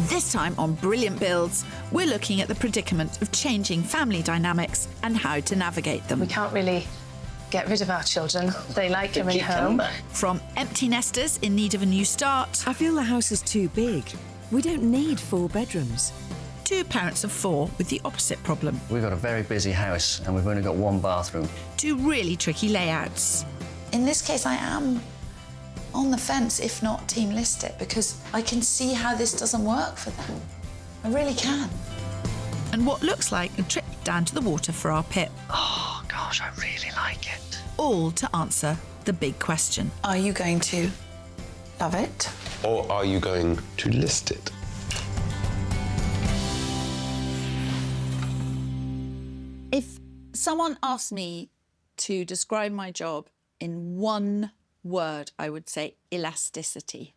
This time on Brilliant Builds, we're looking at the predicament of changing family dynamics and how to navigate them. We can't really get rid of our children. They like coming home. From empty nesters in need of a new start I feel the house is too big. We don't need 4 bedrooms. to parents of 4 with the opposite problem, We've got a very busy house and we've only got 1 bathroom. to really tricky layouts. In this case, I am on the fence, if not team list it, because I can see how this doesn't work for them. I really can. And what looks like a trip down to the water for our Pip, Oh, gosh, I really like it. all to answer the big question. Are you going to love it? Or are you going to list it? If someone asked me to describe my job in one word, I would say elasticity.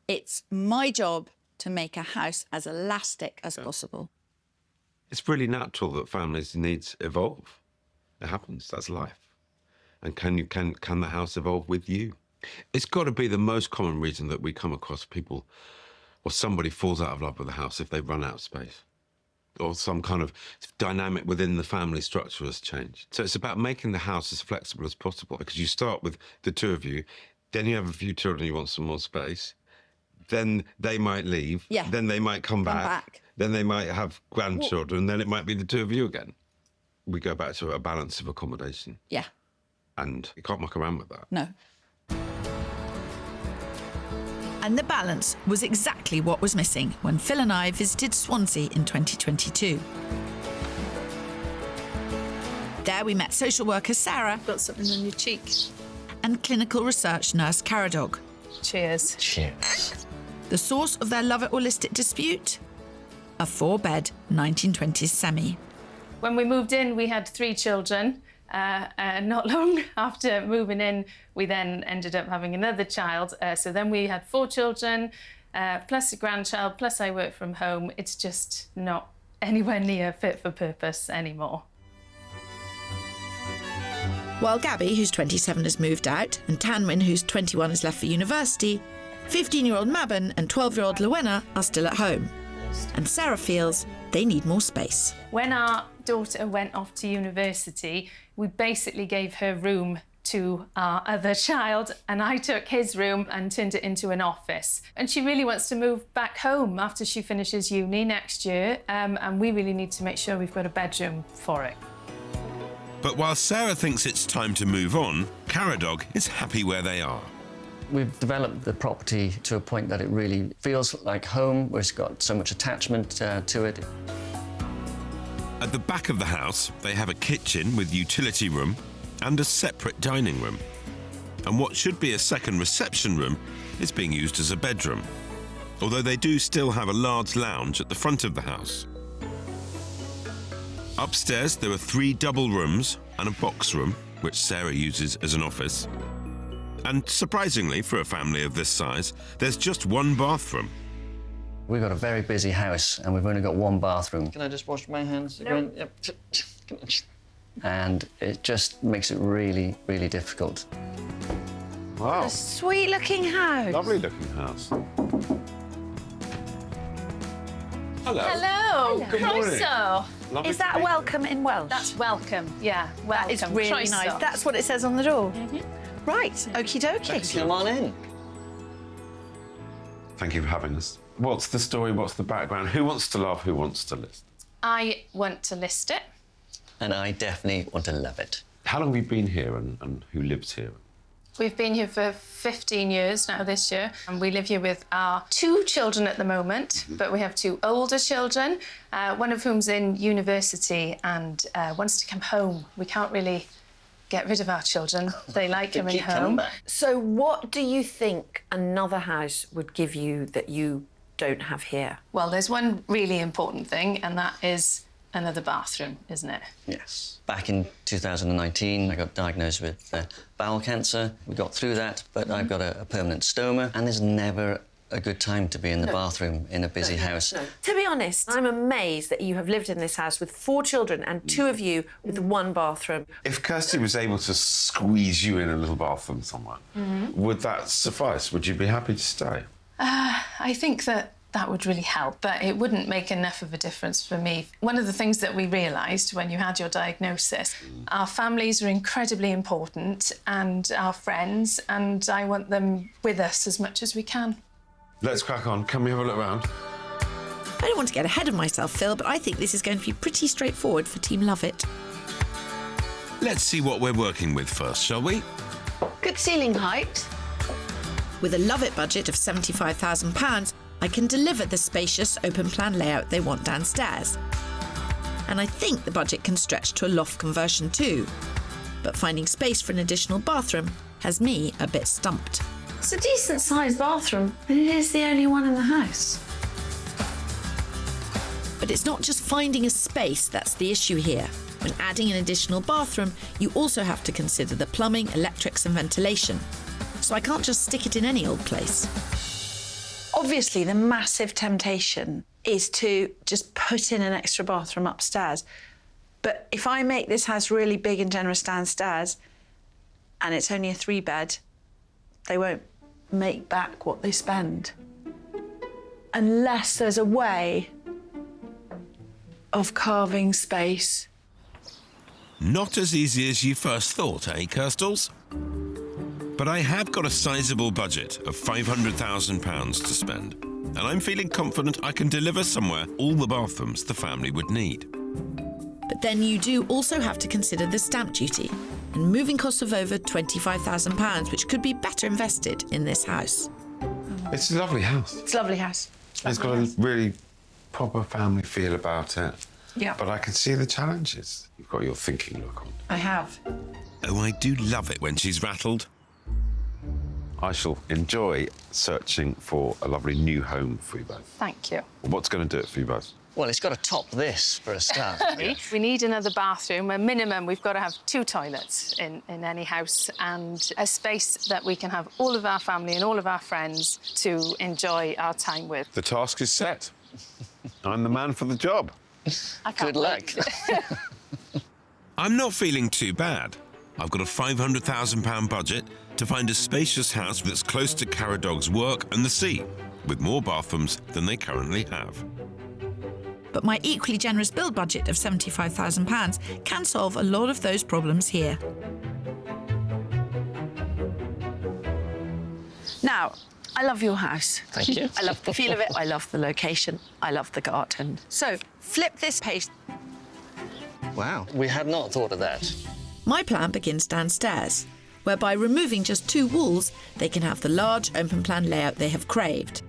It's my job to make a house as elastic as possible. It's really natural that families' needs evolve. It happens. That's life. And can the house evolve with you? It's got to be the most common reason that we come across people or somebody falls out of love with a house if they run out of space, or some kind of dynamic within the family structure has changed. So it's about making the house as flexible as possible, because you start with the 2 of you, then you have a few children, you want some more space, then they might leave, then they might come back, then they might have grandchildren, then it might be the 2 of you again. We go back to a balance of accommodation. Yeah, And you can't muck around with that. no. And the balance was exactly what was missing when Phil and I visited Swansea in 2022. There we met social worker Sarah Got something on your cheek. and clinical research nurse Caradog. Cheers. Cheers. The source of their love it or list it dispute? A 4-bed 1920s semi. When we moved in, we had 3 children. Not long after moving in, we then ended up having another child. So then we had 4 children, plus a grandchild, plus I work from home. It's just not anywhere near fit for purpose anymore. While Gabby, who's 27, has moved out, and Tanwin, who's 21, has left for university, 15-year-old Mabon and 12-year-old Lowena are still at home. And Sarah feels they need more space. When our daughter went off to university, we basically gave her room to our other child, and I took his room and turned it into an office. And she really wants to move back home after she finishes uni next year, and we really need to make sure we've got a bedroom for it. But while Sarah thinks it's time to move on, Caradog is happy where they are. We've developed the property to a point that it really feels like home, where it's got so much attachment to it. At the back of the house, they have a kitchen with utility room and a separate dining room. And what should be a second reception room is being used as a bedroom, although they do still have a large lounge at the front of the house. Upstairs, there are 3 double rooms and a box room, which Sarah uses as an office. And surprisingly, for a family of this size, there's just 1 bathroom. We've got a very busy house and we've only got 1 bathroom. Can I just wash my hands again? Yep. And it just makes it really, really difficult. Wow. Sweet-looking house. Lovely looking house. Hello. Hello. Good morning. Croeso. Lovely Is to that meet you. welcome in Welsh? That's welcome. Yeah, welcome. That is really Croeso. nice. That's what it says on the door. Right, okie dokie. Come on in. Thank you for having us. What's the story? What's the background? Who wants to love? Who wants to list? I want to list it. And I definitely want to love it. How long have you been here and who lives here? We've been here for 15 years now this year, and we live here with our 2 children at the moment, but we have 2 older children, one of whom's in university and wants to come home. We can't really get rid of our children. They like coming home. So what do you think another house would give you that you don't have here? Well, there's one really important thing, and that is another bathroom, isn't it? Yes. Back in 2019, I got diagnosed with bowel cancer. We got through that, but I've got a permanent stoma, and there's never a good time to be in the bathroom in a busy house. To be honest, I'm amazed that you have lived in this house with 4 children and 2 of you with 1 bathroom. If Kirsty was able to squeeze you in a little bathroom somewhere, would that suffice? Would you be happy to stay? I think that that would really help, but it wouldn't make enough of a difference for me. One of the things that we realised when you had your diagnosis, our families are incredibly important and our friends, and I want them with us as much as we can. Let's crack on. Can we have a look around? I don't want to get ahead of myself, Phil, but I think this is going to be pretty straightforward for Team Love It. Let's see what we're working with first, shall we? Good ceiling height. With a Love It budget of £75,000, I can deliver the spacious open-plan layout they want downstairs. And I think the budget can stretch to a loft conversion too. But finding space for an additional bathroom has me a bit stumped. It's a decent-sized bathroom, but it is the only one in the house. But it's not just finding a space that's the issue here. When adding an additional bathroom, you also have to consider the plumbing, electrics and ventilation. So I can't just stick it in any old place. Obviously, the massive temptation is to just put in an extra bathroom upstairs. But if I make this house really big and generous downstairs, and it's only a 3-bed, they won't make back what they spend. Unless there's a way of carving space. Not as easy as you first thought, eh, Kirstles? But I have got a sizable budget of £500,000 to spend, and I'm feeling confident I can deliver somewhere all the bathrooms the family would need. But then you do also have to consider the stamp duty and moving costs of over £25,000, which could be better invested in this house. It's a lovely house. It's a lovely house. It's got a really proper family feel about it. Yeah. But I can see the challenges. You've got your thinking look on. I have. Oh, I do love it when she's rattled. I shall enjoy searching for a lovely new home for you both. Thank you. What's going to do it for you both? Well, it's got to top this for a start. We need another bathroom. A minimum, we've got to have 2 toilets in any house and a space that we can have all of our family and all of our friends to enjoy our time with. The task is set. I'm the man for the job. I can't Good luck. I'm not feeling too bad. I've got a £500,000 budget to find a spacious house that's close to Caradog's work and the sea, with more bathrooms than they currently have. But my equally generous build budget of £75,000 can solve a lot of those problems here. Now, I love your house. Thank you. I love the feel of it. I love the location. I love the garden. So, flip this page. Wow, we had not thought of that. My plan begins downstairs, where by removing just 2 walls, they can have the large open-plan layout they have craved.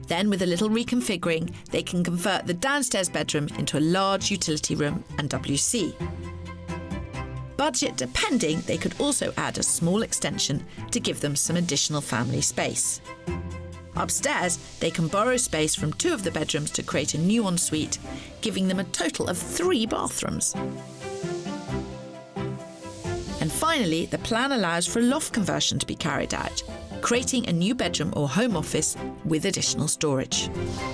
Then, with a little reconfiguring, they can convert the downstairs bedroom into a large utility room and WC. Budget depending, they could also add a small extension to give them some additional family space. Upstairs, they can borrow space from 2 of the bedrooms to create a new ensuite, giving them a total of 3 bathrooms. And finally, the plan allows for a loft conversion to be carried out, creating a new bedroom or home office with additional storage.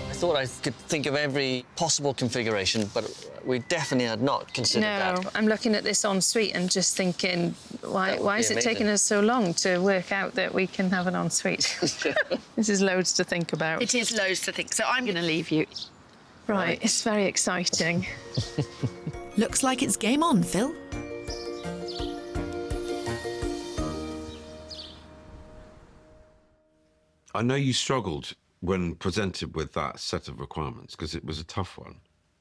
I thought I could think of every possible configuration, but we definitely had not considered No, that. I'm looking at this ensuite and just thinking, why is it amazing. taking us so long to work out that we can have an ensuite? This is loads to think about. It is loads to think, so I'm going to leave you. Right, it's very exciting. Looks like it's game on, Phil. I know you struggled when presented with that set of requirements because it was a tough one.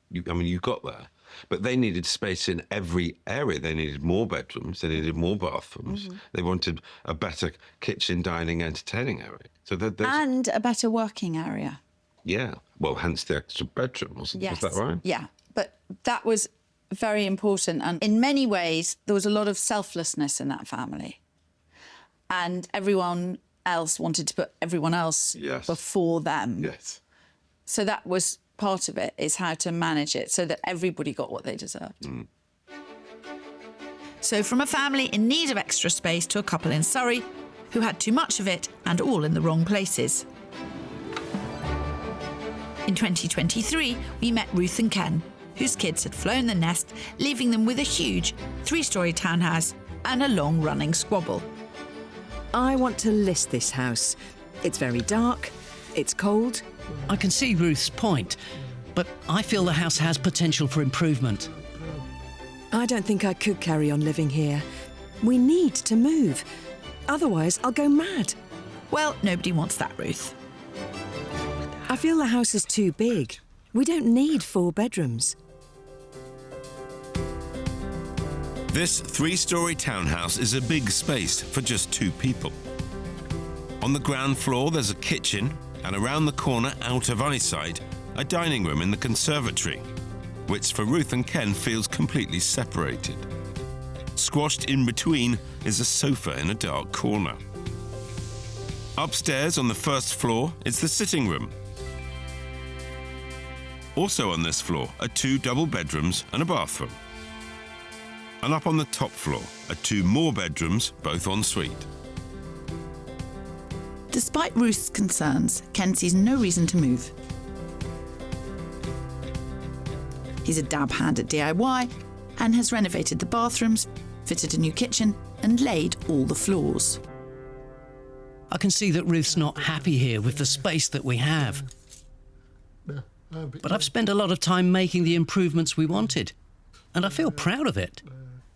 You got there, but they needed space in every area. They needed more bedrooms, they needed more bathrooms, they wanted a better kitchen, dining, entertaining area. So there's... And a better working area. Yeah, well, hence the extra bedroom, was that right? Yeah, but that was very important. And in many ways, there was a lot of selflessness in that family. And everyone else wanted to put everyone else before them. Yes. So that was part of it, is how to manage it so that everybody got what they deserved. So from a family in need of extra space to a couple in Surrey who had too much of it and all in the wrong places. In 2023, we met Ruth and Ken, whose kids had flown the nest, leaving them with a huge 3-storey townhouse and a long-running squabble. I want to list this house. It's very dark, it's cold, I can see Ruth's point, but I feel the house has potential for improvement. I don't think I could carry on living here. We need to move. Otherwise, I'll go mad. Well, nobody wants that, Ruth. I feel the house is too big. We don't need 4 bedrooms. This 3-storey townhouse is a big space for just 2 people. On the ground floor, there's a kitchen, and around the corner, out of eyesight, a dining room in the conservatory, which for Ruth and Ken feels completely separated. Squashed in between is a sofa in a dark corner. Upstairs on the first floor is the sitting room. Also on this floor are 2 double bedrooms and a bathroom. And up on the top floor are 2 more bedrooms, both en suite. Despite Ruth's concerns, Ken sees no reason to move. He's a dab hand at DIY and has renovated the bathrooms, fitted a new kitchen and laid all the floors. I can see that Ruth's not happy here with the space that we have. But I've spent a lot of time making the improvements we wanted, and I feel proud of it.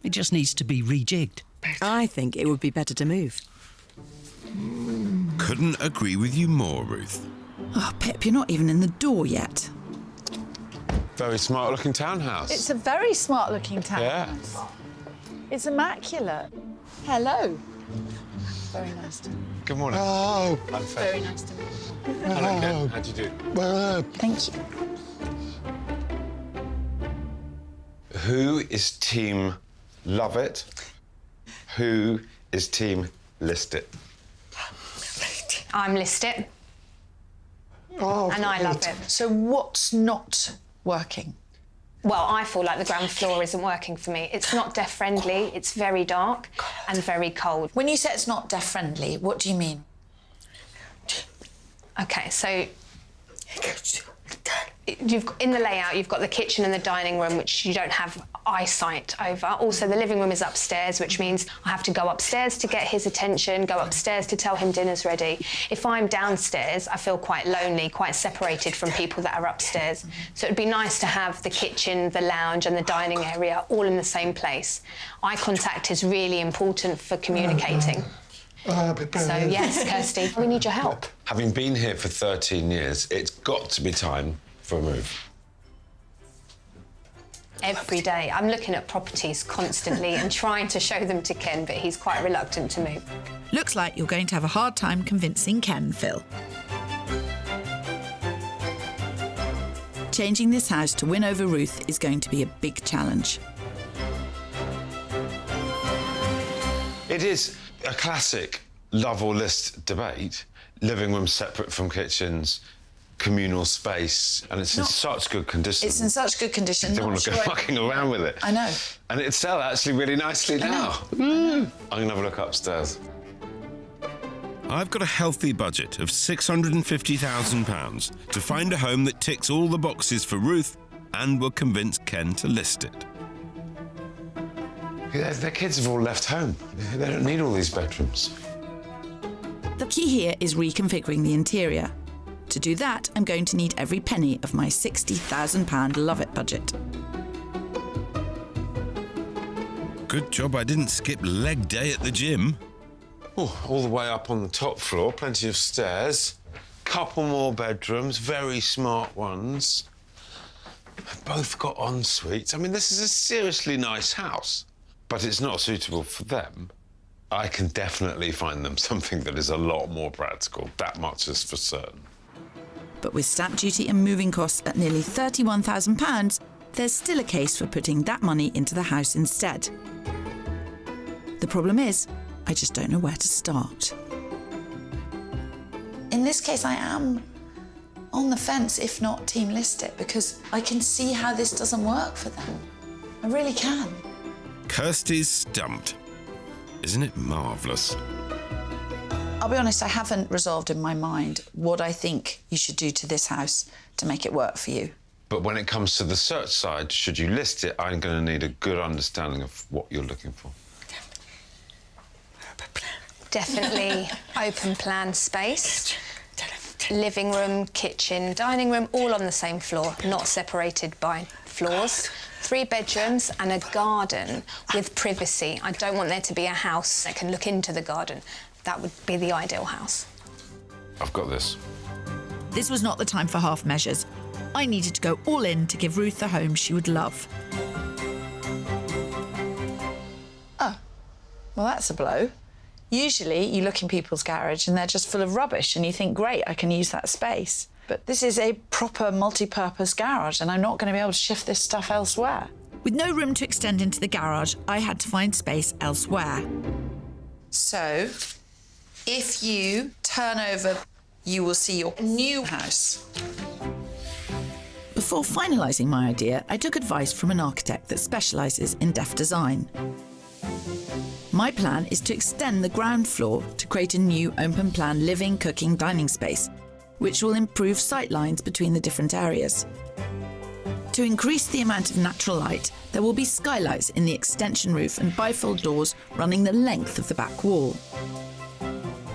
It just needs to be rejigged. I think it would be better to move. Couldn't agree with you more, Ruth. Oh, Pip, you're not even in the door yet. Very smart-looking townhouse. It's a very smart-looking townhouse. Yeah. It's immaculate. Hello. Very nice to meet you. Good morning. Oh. I'm Faye. Very nice to meet you. Hello, Ken. How do you do? Well, Thank you. Who is team love it? Who is team list it? I'm list it. And I love it. So what's not working? Well, I feel like the ground floor isn't working for me. It's not deaf friendly, it's very dark and very cold. When you say it's not deaf friendly, what do you mean? Okay, so in the layout, you've got the kitchen and the dining room, which you don't have eyesight over. Also, the living room is upstairs, which means I have to go upstairs to get his attention, go upstairs to tell him dinner's ready. If I'm downstairs, I feel quite lonely, quite separated from people that are upstairs. So it'd be nice to have the kitchen, the lounge and the dining area all in the same place. Eye contact is really important for communicating. So yes, Kirsty, we need your help. Having been here for 13 years, it's got to be time for a move. Every day. I'm looking at properties constantly and trying to show them to Ken, but he's quite reluctant to move. Looks like you're going to have a hard time convincing Ken, Phil. Changing this house to win over Ruth is going to be a big challenge. It is a classic love or list debate. Living rooms separate from kitchens, communal space, and it's in such good condition. It's in such good condition. I don't want to go fucking around with it. I know. And it'd sell actually really nicely now. I'm going to have a look upstairs. I've got a healthy budget of £650,000 to find a home that ticks all the boxes for Ruth and will convince Ken to list it. Their kids have all left home. They don't need all these bedrooms. The key here is reconfiguring the interior. To do that, I'm going to need every penny of my £60,000 Love It budget. Good job I didn't skip leg day at the gym. Oh, all the way up on the top floor, plenty of stairs, couple more bedrooms, very smart ones. Both got en suites. I mean, this is a seriously nice house, but it's not suitable for them. I can definitely find them something that is a lot more practical. That much is for certain. But with stamp duty and moving costs at nearly £31,000, there's still a case for putting that money into the house instead. The problem is, I just don't know where to start. In this case, I am on the fence, if not team list it, because I can see how this doesn't work for them. I really can. Kirsty's stumped. Isn't it marvellous? I'll be honest, I haven't resolved in my mind what I think you should do to this house to make it work for you. But when it comes to the search side, should you list it, I'm going to need a good understanding of what you're looking for. Definitely open plan space. living room, kitchen, dining room, all on the same floor, not separated by floors. 3 bedrooms and a garden with privacy. I don't want there to be a house that can look into the garden. That would be the ideal house. I've got this. This was not the time for half measures. I needed to go all in to give Ruth the home she would love. Oh, well, that's a blow. Usually you look in people's garage and they're just full of rubbish and you think, great, I can use that space. But this is a proper multi-purpose garage and I'm not going to be able to shift this stuff elsewhere. With no room to extend into the garage, I had to find space elsewhere. So, if you turn over, you will see your new house. Before finalising my idea, I took advice from an architect that specialises in deaf design. My plan is to extend the ground floor to create a new open-plan living, cooking, dining space, which will improve sight lines between the different areas. To increase the amount of natural light, there will be skylights in the extension roof and bifold doors running the length of the back wall.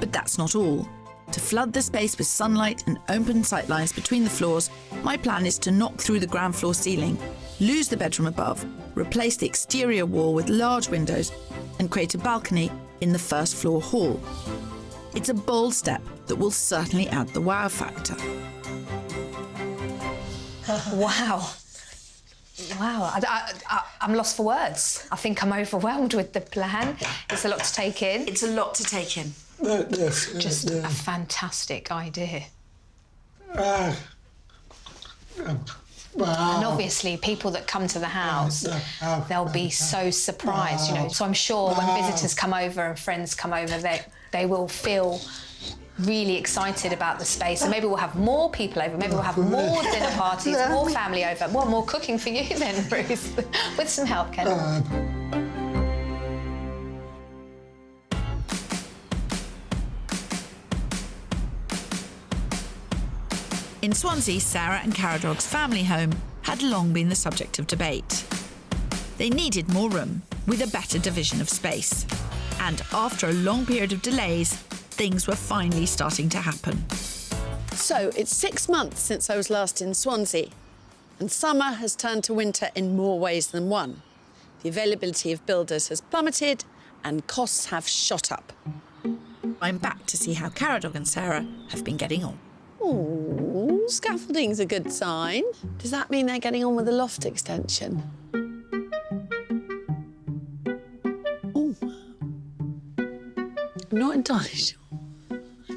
But that's not all. To flood the space with sunlight and open sight lines between the floors, my plan is to knock through the ground floor ceiling, lose the bedroom above, replace the exterior wall with large windows, and create a balcony in the first floor hall. It's a bold step that will certainly add the wow factor. Wow. Wow, I'm lost for words. I think I'm overwhelmed with the plan. It's a lot to take in. It's a lot to take in. Just a fantastic idea. Wow. And obviously, people that come to the house, they'll be so surprised, you know. So I'm sure when visitors come over and friends come over, they will feel really excited about the space. And maybe we'll have more people over, maybe we'll have more dinner parties, more family over. Well, more cooking for you then, Ruth, with some help, Ken. In Swansea, Sarah and Caradog's family home had long been the subject of debate. They needed more room with a better division of space. And after a long period of delays, things were finally starting to happen. So it's 6 months since I was last in Swansea, and summer has turned to winter in more ways than one. The availability of builders has plummeted and costs have shot up. I'm back to see how Caradog and Sarah have been getting on. Oh, scaffolding's a good sign. Does that mean they're getting on with the loft extension? Oh, I'm not entirely sure.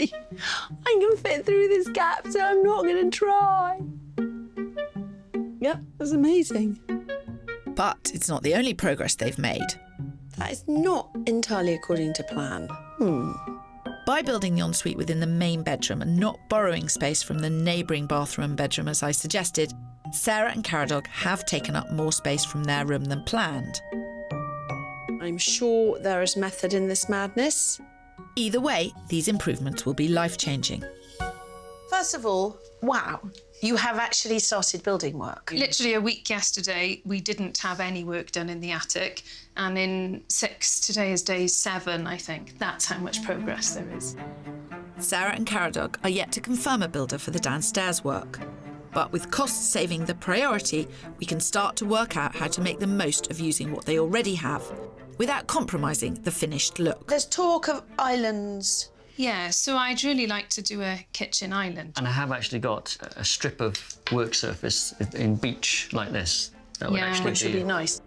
I can fit through this gap, so I'm not going to try. Yep, that's amazing. But it's not the only progress they've made. That is not entirely according to plan. By building the ensuite within the main bedroom and not borrowing space from the neighbouring bathroom and bedroom as I suggested, Sarah and Caradog have taken up more space from their room than planned. I'm sure there is method in this madness. Either way, these improvements will be life-changing. First of all, wow, you have actually started building work. Literally a week yesterday, we didn't have any work done in the attic. And in 6, today is day 7, I think. That's how much progress there is. Sarah and Caradog are yet to confirm a builder for the downstairs work. But with cost saving the priority, we can start to work out how to make the most of using what they already have without compromising the finished look. There's talk of islands. Yeah, so I'd really like to do a kitchen island. And I have actually got a strip of work surface in beach like this. That would actually which would be nice.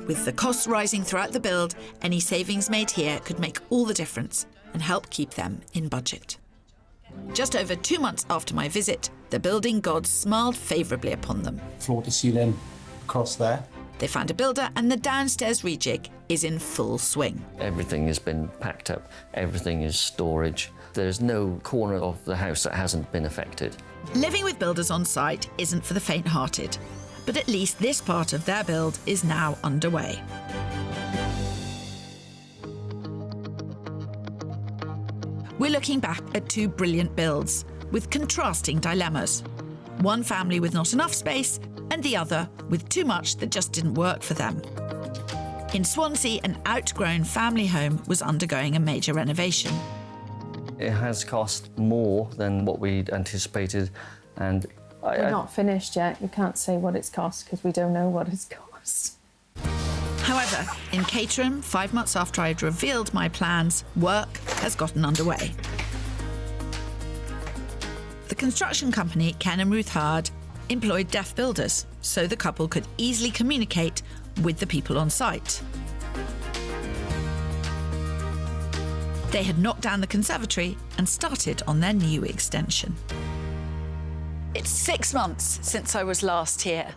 With the costs rising throughout the build, any savings made here could make all the difference and help keep them in budget. Just over 2 months after my visit, the building gods smiled favourably upon them. Floor to ceiling across there. They found a builder and the downstairs rejig is in full swing. Everything has been packed up, everything is storage. There's no corner of the house that hasn't been affected. Living with builders on site isn't for the faint-hearted, but at least this part of their build is now underway. We're looking back at 2 brilliant builds with contrasting dilemmas. One family with not enough space and the other with too much that just didn't work for them. In Swansea, an outgrown family home was undergoing a major renovation. It has cost more than what we'd anticipated, and We're not finished yet. We can't say what it's cost because we don't know what it's cost. However, in Caterham, 5 months after I'd revealed my plans, work has gotten underway. The construction company Ken and Ruth hired employed deaf builders so the couple could easily communicate with the people on site. They had knocked down the conservatory and started on their new extension. It's 6 months since I was last here,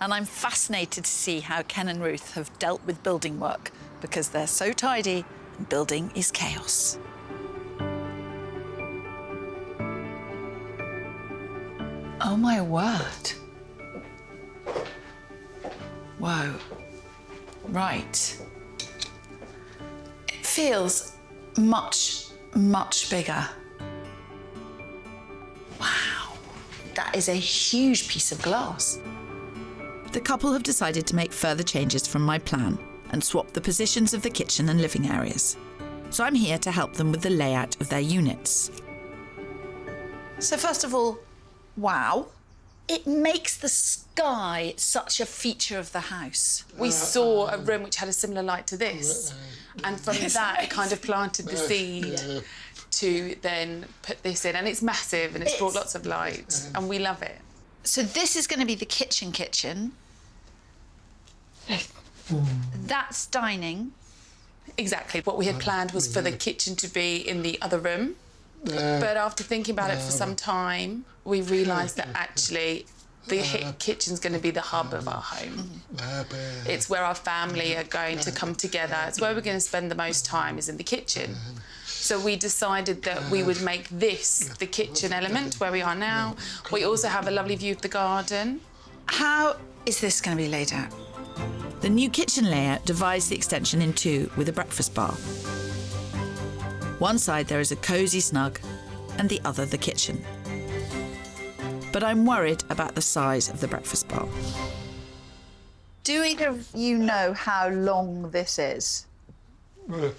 and I'm fascinated to see how Ken and Ruth have dealt with building work, because they're so tidy and building is chaos. Oh my word. Whoa. Right. It feels much, much bigger. Wow. That is a huge piece of glass. The couple have decided to make further changes from my plan and swap the positions of the kitchen and living areas. So I'm here to help them with the layout of their units. So first of all, wow. It makes the sky such a feature of the house. We saw a room which had a similar light to this, and from that it kind of planted the seed to then put this in, and it's massive and it's brought lots of light, and we love it. So this is going to be the kitchen. That's dining. Exactly. What we had planned was for the kitchen to be in the other room, but after thinking about it for some time, we realised that actually the kitchen's going to be the hub of our home. It's where our family are going to come together. It's where we're going to spend the most time, is in the kitchen. So we decided that we would make this the kitchen element where we are now. We also have a lovely view of the garden. How is this going to be laid out? The new kitchen layout divides the extension in two with a breakfast bar. One side there is a cosy snug and the other the kitchen. But I'm worried about the size of the breakfast bar. Do either of you know how long this is? It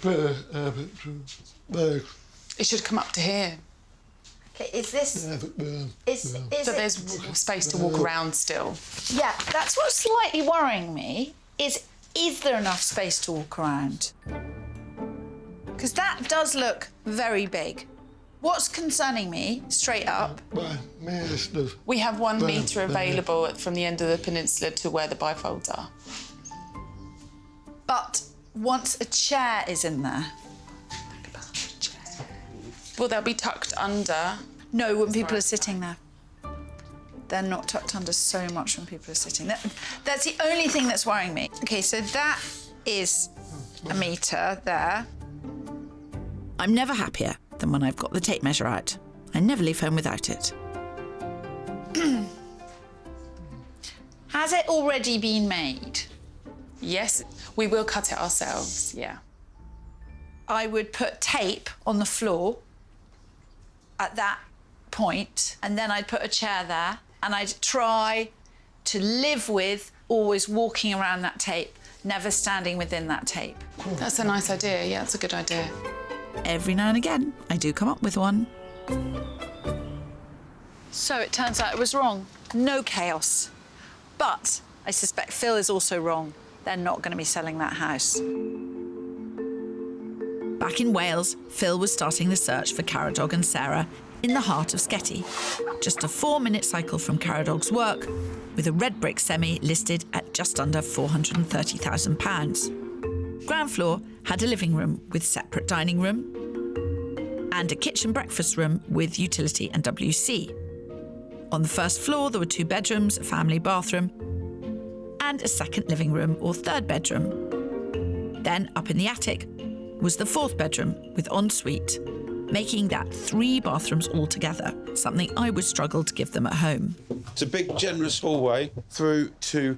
should come up to here. Okay, is this... So there's space to walk around still. Yeah, that's what's slightly worrying me, is there enough space to walk around? Because that does look very big. What's concerning me, straight up... We have 1 metre available from the end of the peninsula to where the bifolds are. But once a chair is in there... Well, they'll be tucked under. No, when people are sitting there. They're not tucked under so much when people are sitting. That's the only thing that's worrying me. OK, so that is a metre there. I'm never happier than when I've got the tape measure out. I never leave home without it. Has it already been made? Yes, we will cut it ourselves, yeah. I would put tape on the floor at that point, and then I'd put a chair there, and I'd try to live with always walking around that tape, never standing within that tape. That's a nice idea, yeah, that's a good idea. Every now and again, I do come up with one. So it turns out it was wrong. No chaos. But I suspect Phil is also wrong. They're not going to be selling that house. Back in Wales, Phil was starting the search for Caradog and Sarah in the heart of Sketty, just a 4-minute cycle from Caradog's work, with a red brick semi listed at just under £430,000. Ground floor had a living room with separate dining room and a kitchen breakfast room with utility and WC. On the first floor, there were 2 bedrooms, a family bathroom, and a second living room or third bedroom. Then, up in the attic, was the 4th bedroom with ensuite, making that 3 bathrooms altogether, something I would struggle to give them at home. It's a big, generous hallway through to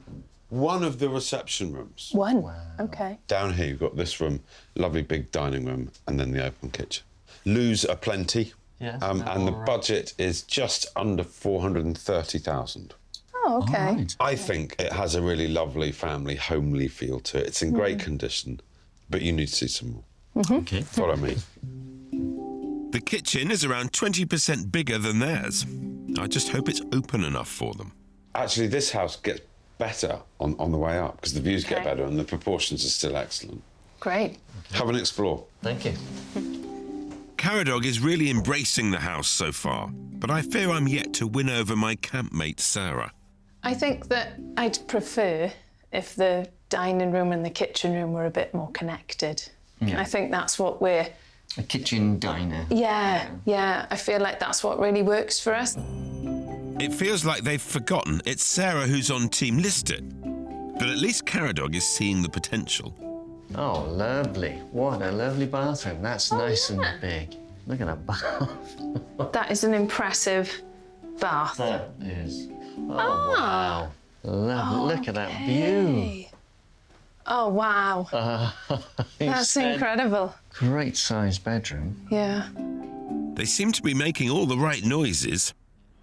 one of the reception rooms. One? Wow. OK. Down here, you've got this room, lovely big dining room, and then the open kitchen. Loos are plenty, and the budget is just under 430,000. Oh, OK. Right. I think it has a really lovely, family, homely feel to it. It's in great condition, but you need to see some more. Mm-hmm. Okay. Follow me. The kitchen is around 20% bigger than theirs. I just hope it's open enough for them. Actually, this house gets better on the way up because the views get better and the proportions are still excellent. Great. Have an explore. Thank you. Caradog is really embracing the house so far, but I fear I'm yet to win over my campmate Sarah. I think that I'd prefer if the dining room and the kitchen room were a bit more connected. Yeah. I think that's what we're... A kitchen diner. Yeah, I feel like that's what really works for us. It feels like they've forgotten it's Sarah who's on Team List It. But at least Caradog is seeing the potential. Oh, lovely. What a lovely bathroom. That's nice and big. Look at that bath. That is an impressive bath. That is. Oh, wow. Lovely. Look at that view. Oh, wow. That's incredible. Great sized bedroom. Yeah. They seem to be making all the right noises.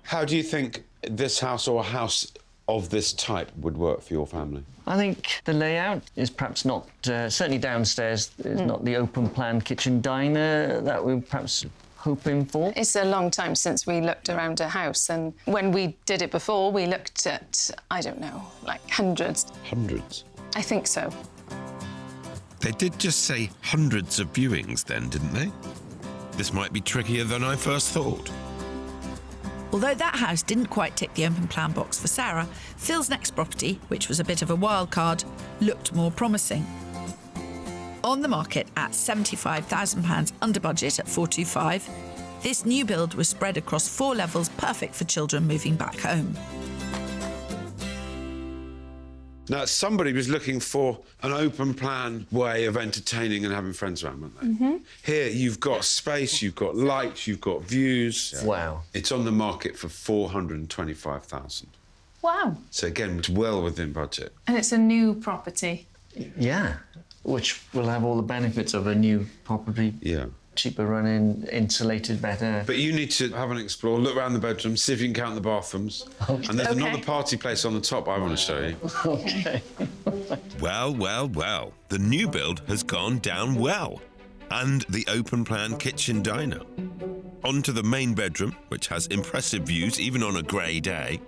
How do you think this house or a house of this type would work for your family? I think the layout is perhaps not, certainly downstairs, is not the open plan kitchen diner that we were perhaps hoping for. It's a long time since we looked around a house, and when we did it before, we looked at, I don't know, like hundreds. Hundreds? I think so. They did just say hundreds of viewings then, didn't they? This might be trickier than I first thought. Although that house didn't quite tick the open plan box for Sarah, Phil's next property, which was a bit of a wild card, looked more promising. On the market at £75,000 under budget at 425, this new build was spread across 4 levels, perfect for children moving back home. Now, somebody was looking for an open plan way of entertaining and having friends around, weren't they? Mm-hmm. Here, you've got space, you've got lights, you've got views. Yeah. Wow. It's on the market for $425,000. Wow. So, again, it's well within budget. And it's a new property. Yeah, which will have all the benefits of a new property. Yeah. Cheaper running, insulated better. But you need to have an explore, look around the bedrooms, see if you can count the bathrooms. Okay. And there's another party place on the top I want to show you. Okay. Well, well, well. The new build has gone down well. And the open plan kitchen diner. Onto the main bedroom, which has impressive views even on a grey day.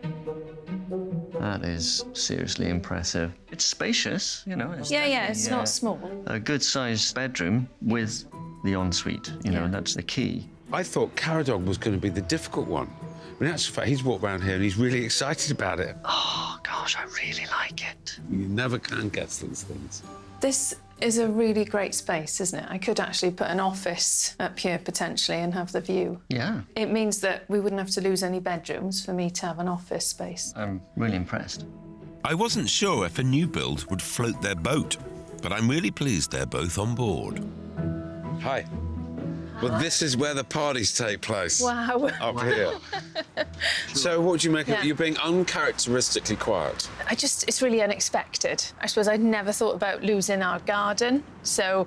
That is seriously impressive. It's spacious, you know. It's not small. A good-sized bedroom with the ensuite, you know, and that's the key. I thought Caradog was going to be the difficult one. But in actual fact, he's walked around here and he's really excited about it. Oh, gosh, I really like it. You never can guess these things. This is a really great space, isn't it? I could actually put an office up here potentially and have the view. Yeah. It means that we wouldn't have to lose any bedrooms for me to have an office space. I'm really impressed. I wasn't sure if a new build would float their boat, but I'm really pleased they're both on board. Hi. Well, this is where the parties take place. Wow. Up here. So what do you make of it? You're being uncharacteristically quiet. It's really unexpected. I suppose I'd never thought about losing our garden, so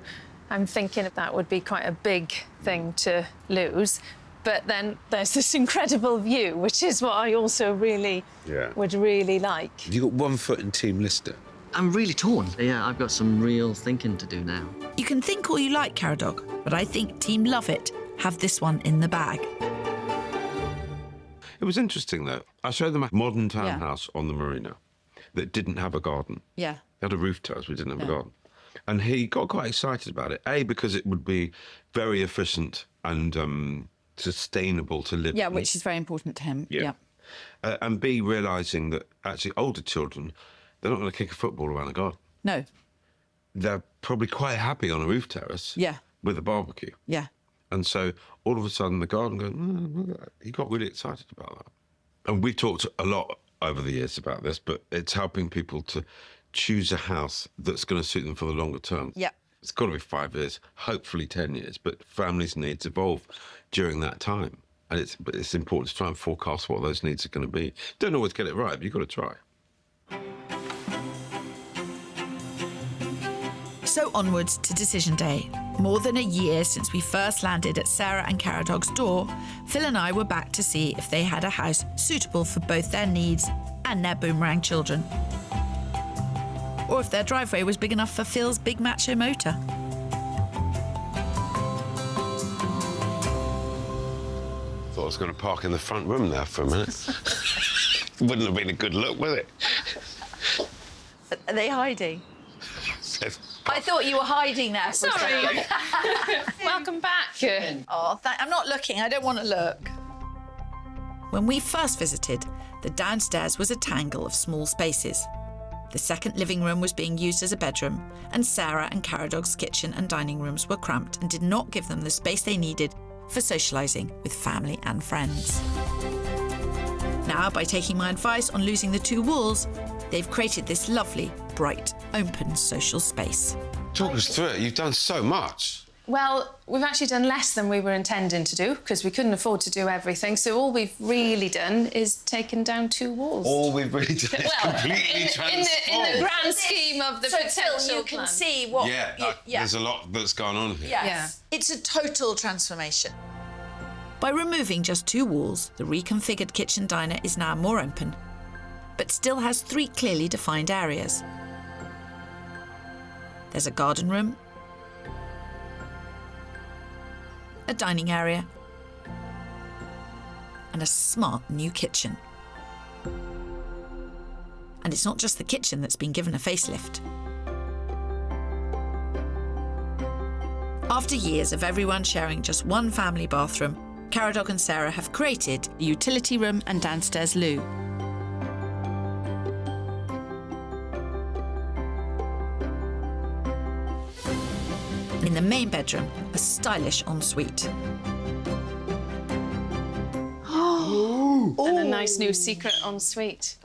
I'm thinking that would be quite a big thing to lose. But then there's this incredible view, which is what I also really would really like. Have you got 1 foot in Team Lister? I'm really torn. Yeah, I've got some real thinking to do now. You can think all you like, Caradog, but I think Team Love It have this one in the bag. It was interesting, though. I showed them a modern townhouse on the marina that didn't have a garden. Yeah. They had a roof terrace, but didn't have a garden. And he got quite excited about it. A, because it would be very efficient and sustainable to live in. Yeah, which is very important to him. Yeah. And B, realising that actually older children, they're not going to kick a football around the garden. No. They're probably quite happy on a roof terrace. Yeah. With a barbecue. Yeah. And so all of a sudden the garden goes, he got really excited about that. And we've talked a lot over the years about this, but it's helping people to choose a house that's going to suit them for the longer term. Yeah. It's got to be 5 years, hopefully 10 years, but families' needs evolve during that time. And it's important to try and forecast what those needs are going to be. Don't always get it right, but you've got to try. So onwards to decision day. More than a year since we first landed at Sarah and Caradog's door, Phil and I were back to see if they had a house suitable for both their needs and their boomerang children. Or if their driveway was big enough for Phil's big macho motor. I was going to park in the front room there for a minute. Wouldn't have been a good look, would it? Are they hiding? I thought you were hiding there. For Sorry. Welcome back. Oh, I'm not looking. I don't want to look. When we first visited, the downstairs was a tangle of small spaces. The second living room was being used as a bedroom, and Sarah and Caradog's kitchen and dining rooms were cramped and did not give them the space they needed for socialising with family and friends. Now, by taking my advice on losing the 2 walls, they've created this lovely, bright, open social space. Talk us through it. You've done so much. Well, we've actually done less than we were intending to do because we couldn't afford to do everything. So all we've really done is taken down 2 walls. All we've really done is completely transformed. In the grand scheme of the potential Phil, you can see what... There's a lot that's gone on here. Yes. Yeah. It's a total transformation. By removing just 2 walls, the reconfigured kitchen diner is now more open, but still has 3 clearly defined areas. There's a garden room, a dining area, and a smart new kitchen. And it's not just the kitchen that's been given a facelift. After years of everyone sharing just one family bathroom, Caradog and Sarah have created a utility room and downstairs loo. in the main bedroom, a stylish ensuite. And a nice new secret ensuite.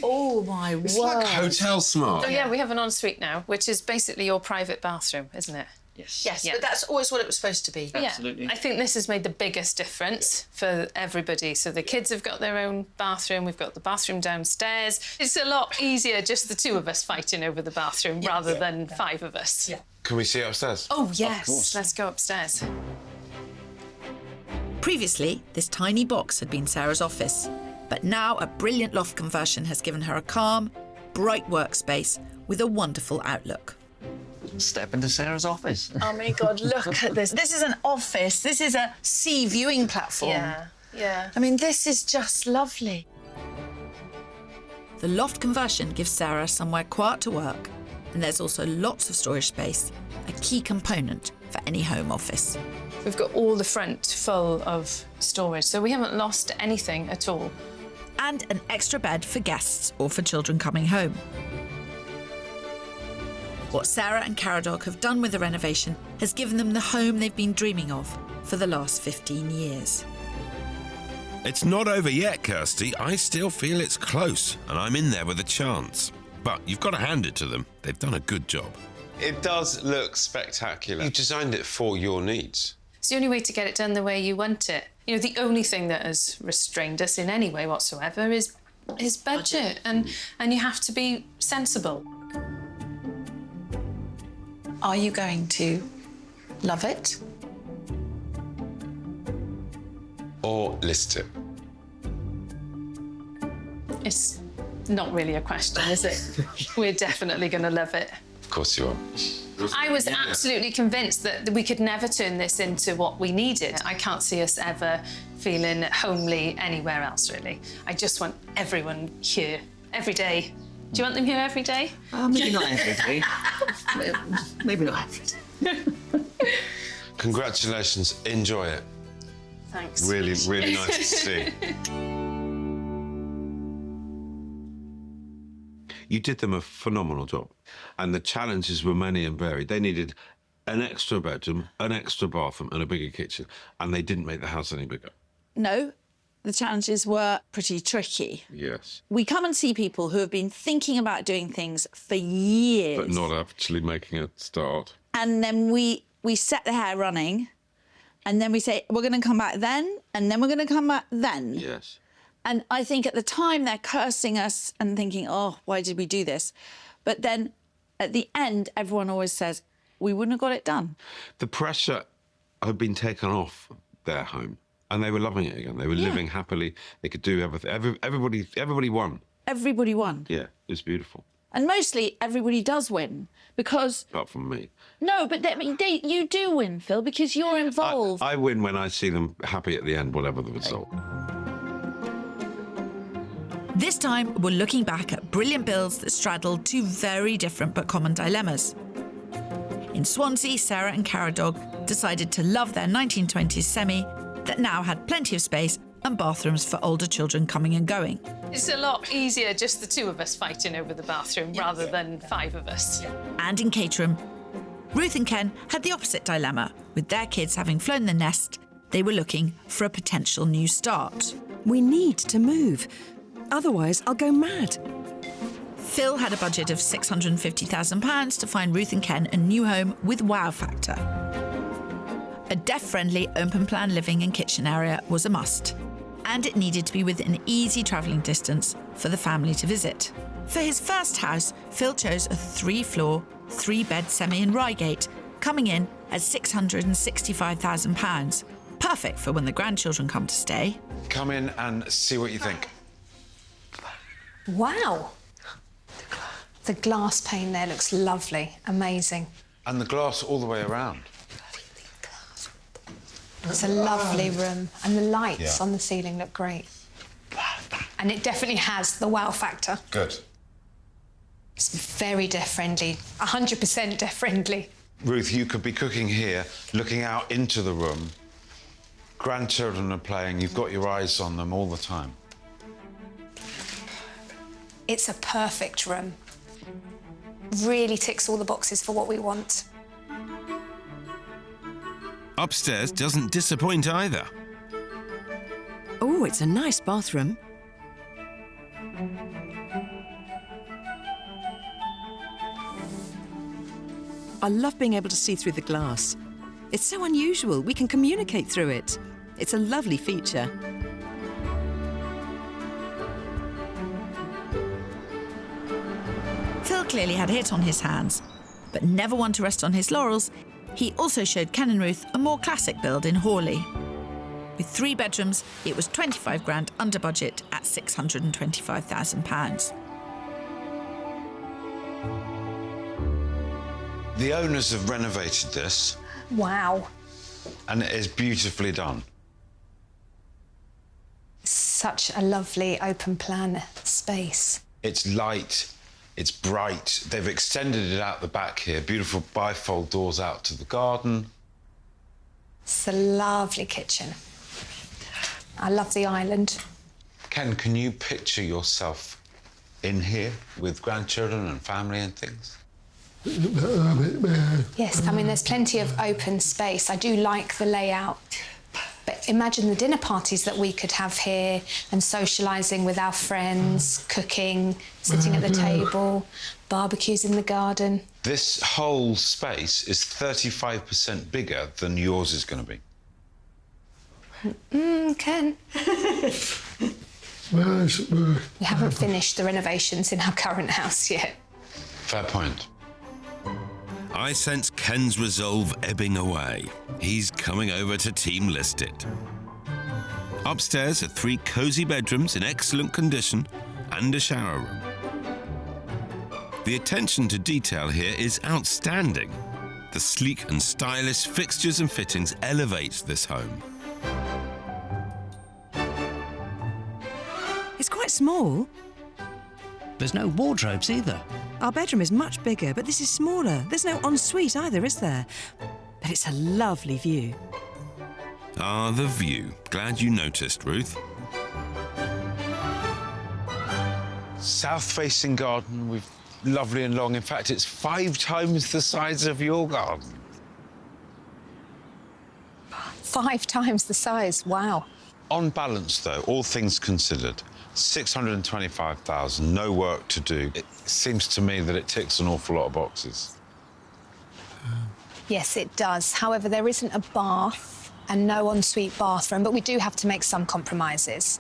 Oh my word. It's like hotel smart. So yeah, we have an ensuite now, which is basically your private bathroom, isn't it? Yes. Yes, but that's always what it was supposed to be. Absolutely. Yeah. I think this has made the biggest difference for everybody. So the kids have got their own bathroom, we've got the bathroom downstairs. It's a lot easier just the two of us fighting over the bathroom rather than five of us. Yeah. Can we see upstairs? Oh, yes. Let's go upstairs. Previously, this tiny box had been Sarah's office, but now a brilliant loft conversion has given her a calm, bright workspace with a wonderful outlook. Step into Sarah's office. Oh my God, look at this. This is an office. This is a sea viewing platform. Yeah, yeah. I mean, this is just lovely. The loft conversion gives Sarah somewhere quiet to work, and there's also lots of storage space, a key component for any home office. We've got all the front full of storage, so we haven't lost anything at all. And an extra bed for guests or for children coming home. What Sarah and Caradog have done with the renovation has given them the home they've been dreaming of for the last 15 years. It's not over yet, Kirsty. I still feel it's close, and I'm in there with a chance. But you've got to hand it to them. They've done a good job. It does look spectacular. You designed it for your needs. It's the only way to get it done the way you want it. You know, the only thing that has restrained us in any way whatsoever is budget. And you have to be sensible. Are you going to love it? Or list it? It's not really a question, is it? We're definitely going to love it. Of course you are. I was absolutely convinced that we could never turn this into what we needed. I can't see us ever feeling homely anywhere else, really. I just want everyone here, every day. Do you want them here every day? Maybe not every day. Maybe not every day. Congratulations. Enjoy it. Thanks. Really, really nice to see. You did them a phenomenal job. And the challenges were many and varied. They needed an extra bedroom, an extra bathroom and a bigger kitchen. And they didn't make the house any bigger. No, the challenges were pretty tricky. Yes. We come and see people who have been thinking about doing things for years. But not actually making a start. And then we set the hair running, and then we say, we're going to come back then, and then we're going to come back then. Yes. And I think at the time they're cursing us and thinking, oh, why did we do this? But then at the end, everyone always says, we wouldn't have got it done. The pressure had been taken off their home and they were loving it again. They were living happily. They could do everything. Everybody won. Everybody won. Yeah, it was beautiful. And mostly everybody does win because... Apart from me. No, but you do win, Phil, because you're involved. I win when I see them happy at the end, whatever the result. This time, we're looking back at brilliant builds that straddled two very different but common dilemmas. In Swansea, Sarah and Caradog decided to love their 1920s semi that now had plenty of space and bathrooms for older children coming and going. It's a lot easier just the two of us fighting over the bathroom rather than 5 of us. And in Caterham, Ruth and Ken had the opposite dilemma. With their kids having flown the nest, they were looking for a potential new start. We need to move. Otherwise, I'll go mad. Phil had a budget of £650,000 to find Ruth and Ken a new home with wow factor. A deaf-friendly open-plan living and kitchen area was a must, and it needed to be within easy travelling distance for the family to visit. For his first house, Phil chose a 3-floor, 3-bed semi in Reigate, coming in at £665,000. Perfect for when the grandchildren come to stay. Come in and see what you think. Wow. The glass pane there looks lovely, amazing. And the glass all the way around. It's a lovely room, and the lights on the ceiling look great. And it definitely has the wow factor. Good. It's very deaf-friendly, 100% deaf-friendly. Ruth, you could be cooking here, looking out into the room. Grandchildren are playing, you've got your eyes on them all the time. It's a perfect room. Really ticks all the boxes for what we want. Upstairs doesn't disappoint either. Oh, it's a nice bathroom. I love being able to see through the glass. It's so unusual. We can communicate through it. It's a lovely feature. Phil clearly had a hit on his hands, but never one to rest on his laurels. He also showed Ken and Ruth a more classic build in Hawley. With 3 bedrooms, it was 25 grand under budget at £625,000. The owners have renovated this. Wow. And it is beautifully done. Such a lovely open plan space. It's light, it's bright. They've extended it out the back here. Beautiful bifold doors out to the garden. It's a lovely kitchen. I love the island. Ken, can you picture yourself in here with grandchildren and family and things? Yes, I mean, there's plenty of open space. I do like the layout. But imagine the dinner parties that we could have here and socialising with our friends, cooking, sitting at the table, barbecues in the garden. This whole space is 35% bigger than yours is going to be. Ken. We haven't finished the renovations in our current house yet. Fair point. I sense Ken's resolve ebbing away. He's coming over to team list it. Upstairs are 3 cosy bedrooms in excellent condition and a shower room. The attention to detail here is outstanding. The sleek and stylish fixtures and fittings elevate this home. It's quite small. There's no wardrobes either. Our bedroom is much bigger, but this is smaller. There's no ensuite either, is there? But it's a lovely view. Ah, the view. Glad you noticed, Ruth. South-facing garden with lovely and long. In fact, it's 5 times the size of your garden. 5 times the size, wow. On balance, though, all things considered, 625,000, no work to do. It seems to me that it ticks an awful lot of boxes. Yes, it does. However, there isn't a bath and no ensuite bathroom, but we do have to make some compromises.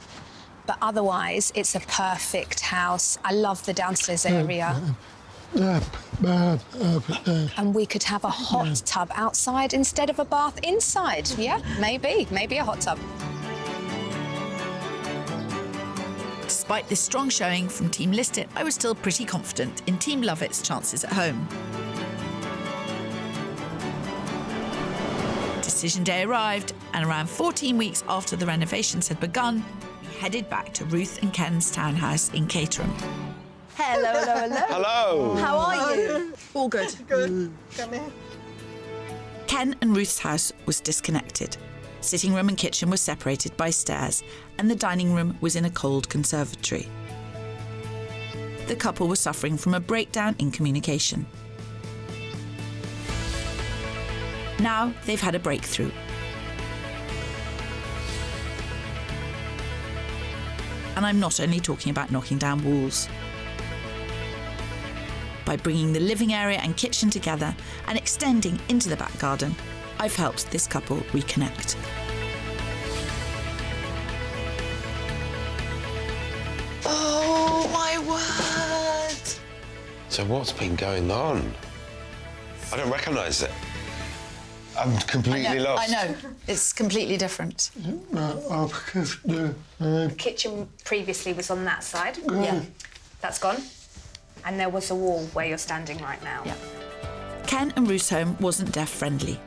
But otherwise, it's a perfect house. I love the downstairs area. And we could have a hot tub outside instead of a bath inside. Yeah, maybe a hot tub. Despite this strong showing from Team List It, I was still pretty confident in Team Love It's chances at home. Decision day arrived, and around 14 weeks after the renovations had begun, we headed back to Ruth and Ken's townhouse in Caterham. Hello, hello, hello. Hello. How are you? All good. Good. Come here. Ken and Ruth's house was disconnected. Sitting room and kitchen were separated by stairs, and the dining room was in a cold conservatory. The couple were suffering from a breakdown in communication. Now they've had a breakthrough. And I'm not only talking about knocking down walls. By bringing the living area and kitchen together and extending into the back garden, I've helped this couple reconnect. Oh, my word. So what's been going on? I don't recognise it. I'm completely lost. I know. It's completely different. The kitchen previously was on that side. Yeah. That's gone. And there was a wall where you're standing right now. Yeah. Ken and Ruth's home wasn't deaf-friendly.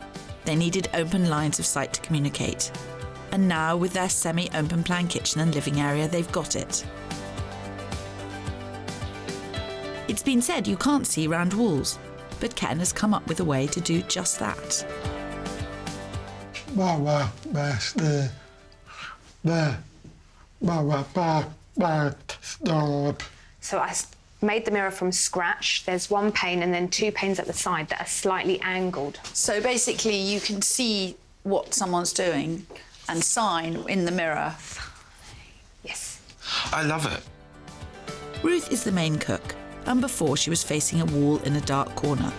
They needed open lines of sight to communicate. And now, with their semi-open plan kitchen and living area, they've got it. It's been said you can't see round walls, but Ken has come up with a way to do just that. So I made the mirror from scratch. There's one pane and then two panes at the side that are slightly angled. So basically you can see what someone's doing and sign in the mirror. Yes. I love it. Ruth is the main cook, and before she was facing a wall in a dark corner.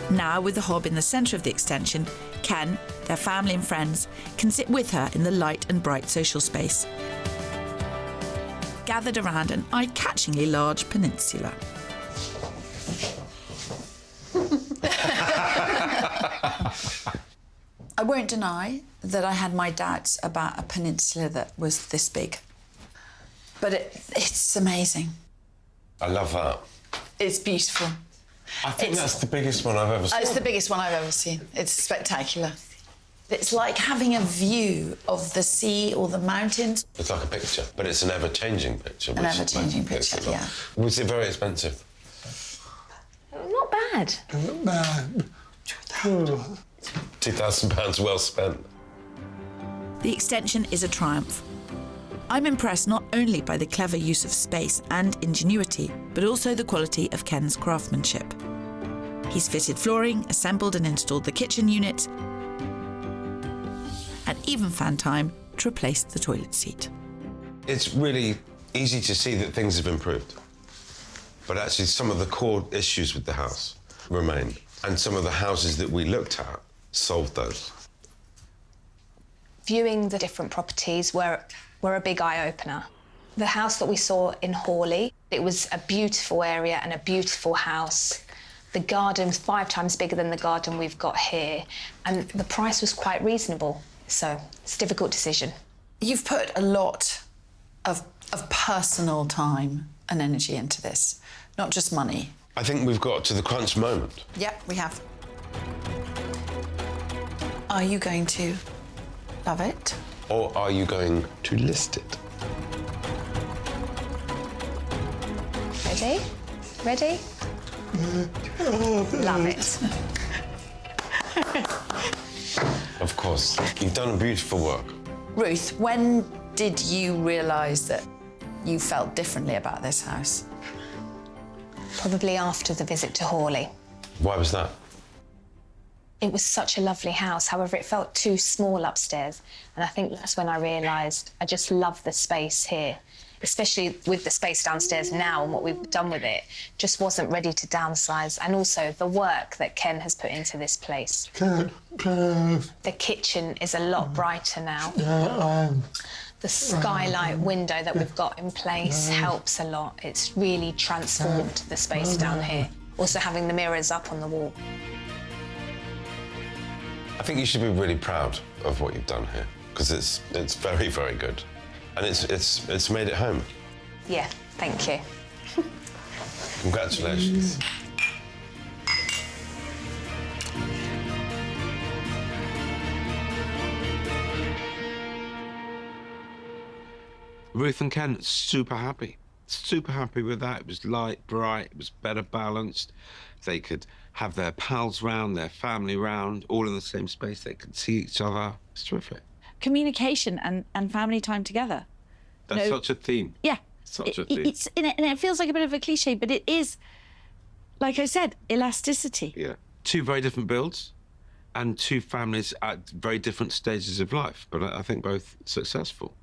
Now, with the hob in the centre of the extension, Ken, their family and friends, can sit with her in the light and bright social space, gathered around an eye-catchingly large peninsula. I won't deny that I had my doubts about a peninsula that was this big. But it's amazing. I love that. It's beautiful. I think that's the biggest one I've ever seen. It's the biggest one I've ever seen. It's spectacular. It's like having a view of the sea or the mountains. It's like a picture, but it's an ever-changing picture. An ever-changing picture, yeah. Was it very expensive? Not bad. £2,000 well spent. The extension is a triumph. I'm impressed not only by the clever use of space and ingenuity, but also the quality of Ken's craftsmanship. He's fitted flooring, assembled and installed the kitchen unit, and even found time to replace the toilet seat. It's really easy to see that things have improved. But actually, some of the core issues with the house remain. And some of the houses that we looked at solved those. Viewing the different properties were a big eye-opener. The house that we saw in Hawley, it was a beautiful area and a beautiful house. The garden was 5 times bigger than the garden we've got here, and the price was quite reasonable. So it's a difficult decision. You've put a lot of personal time and energy into this, not just money. I think we've got to the crunch moment. Yep, we have. Are you going to love it? Or are you going to list it? Ready? Ready? Love it. Of course. You've done beautiful work. Ruth, when did you realise that you felt differently about this house? Probably after the visit to Hawley. Why was that? It was such a lovely house, however, it felt too small upstairs. And I think that's when I realised I just love the space here, especially with the space downstairs now and what we've done with it. Just wasn't ready to downsize. And also the work that Ken has put into this place. The kitchen is a lot brighter now. The skylight window that we've got in place helps a lot. It's really transformed the space down here. Also having the mirrors up on the wall. I think you should be really proud of what you've done here, because it's very, very good. And it's made it home. Yeah, thank you. Congratulations. Ruth and Ken, super happy. Super happy with that. It was light, bright, it was better balanced. They could have their pals round, their family round, all in the same space. They could see each other. It's terrific. Communication and family time together. That's such a theme. Yeah. Such a theme. It's in it, and it feels like a bit of a cliche, but it is, like I said, elasticity. Yeah. Two very different builds and two families at very different stages of life, but I think both successful.